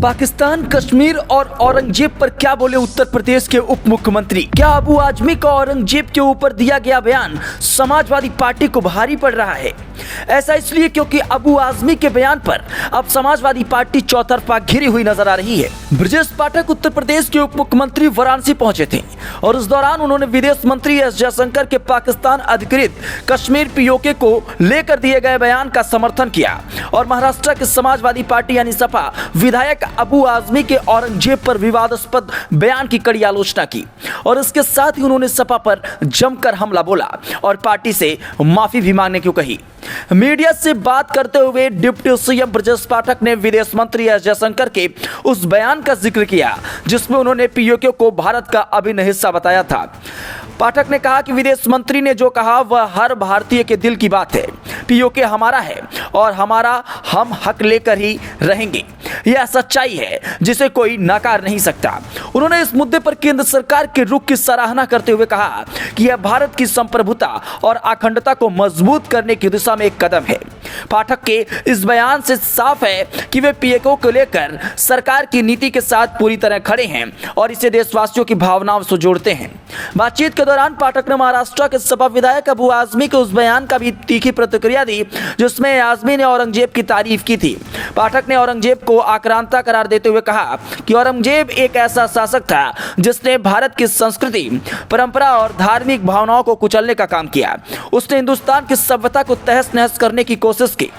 पाकिस्तान, कश्मीर और औरंगजेब पर क्या बोले उत्तर प्रदेश के उप मुख्यमंत्री। क्या अबू आजमी का औरंगजेब के ऊपर दिया गया बयान समाजवादी पार्टी को भारी पड़ रहा है। ऐसा इसलिए क्योंकि अबू आजमी के बयान पर अब समाजवादी पार्टी चौतरफा घिरी हुई नजर आ रही है। ब्रजेश पाठक उत्तर प्रदेश के उप मुख्यमंत्री वाराणसी पहुंचे थे और उस दौरान उन्होंने विदेश मंत्री एस जयशंकर के पाकिस्तान अधिकृत कश्मीर पीओके को लेकर दिए गए बयान का समर्थन किया और महाराष्ट्र के समाजवादी पार्टी यानी सपा विधायक अबू आजमी के औरंगजेब पर विवादास्पद बयान की कड़ी आलोचना की और इसके साथ ही उन्होंने सपा पर जमकर हमला बोला और पार्टी से माफी भी मांगने को कही। मीडिया से बात करते हुए डिप्टी सीएम ब्रजेश पाठक ने विदेश मंत्री एस जयशंकर के उस बयान का जिक्र किया जिसमें उन्होंने पीओके को भारत का अभिन्न हिस्सा बताया था। पाठक ने कहा कि विदेश मंत्री ने जो कहा वह हर भारतीय के दिल की बात है। पीओके हमारा है और हमारा हम हक लेकर ही रहेंगे। यह सच्चाई है जिसे कोई नकार नहीं सकता। उन्होंने इस मुद्दे पर केंद्र सरकार के रुख की सराहना करते हुए कहा कि यह भारत की संप्रभुता और अखंडता को मजबूत करने की दिशा में एक कदम है। पाठक के इस बयान से साफ है कि वे पीओके को लेकर सरकार की नीति के साथ पूरी तरह खड़े हैं और इसे देशवासियों की भावनाओं से जोड़ते हैं। बातचीत के दौरान पाठक ने महाराष्ट्र के सपा विधायक अबू आजमी के उस बयान का भी तीखी प्रतिक्रिया दी जिसमें आजमी ने औरंगजेब की तारीफ की थी। पाठक ने औरंगजेब को आक्रांता करार देते हुए कहा कि औरंगजेब एक ऐसा शासक था जिसने भारत की संस्कृति, परंपरा और धार्मिक भावनाओं को कुचलने का काम किया। उसने हिंदुस्तान की सभ्यता को तहस नहस करने की कोशिश की।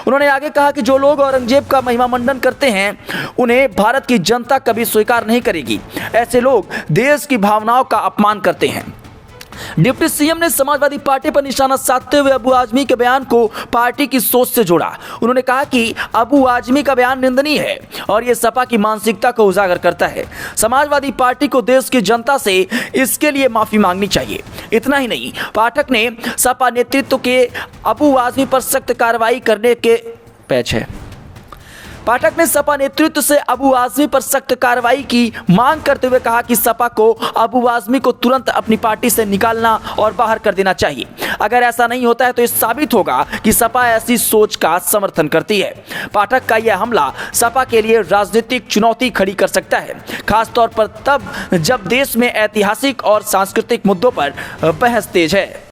उन्होंने आगे कहा कि जो लोग औरंगजेब का महिमा मंडन करते हैं उन्हें भारत की जनता कभी स्वीकार नहीं करेगी। ऐसे लोग देश की भावनाओं का अपमान करते हैं। डिप्टी सीएम ने समाजवादी पार्टी पर निशाना साधते हुए अबू आजमी के बयान को पार्टी की सोच से जोड़ा। उन्होंने कहा कि अबू आजमी का बयान निंदनीय है और यह सपा की मानसिकता को उजागर करता है। समाजवादी पार्टी को देश की जनता से इसके लिए माफी मांगनी चाहिए। इतना ही नहीं, पाठक ने सपा नेतृत्व के अबू आजमी पर सख्त कार्रवाई करने के पाठक ने सपा नेतृत्व से अबू आजमी पर सख्त कार्रवाई की मांग करते हुए कहा कि सपा को अबू आजमी को तुरंत अपनी पार्टी से निकालना और बाहर कर देना चाहिए। अगर ऐसा नहीं होता है तो यह साबित होगा कि सपा ऐसी सोच का समर्थन करती है। पाठक का यह हमला सपा के लिए राजनीतिक चुनौती खड़ी कर सकता है, खासतौर पर तब जब देश में ऐतिहासिक और सांस्कृतिक मुद्दों पर बहस तेज है।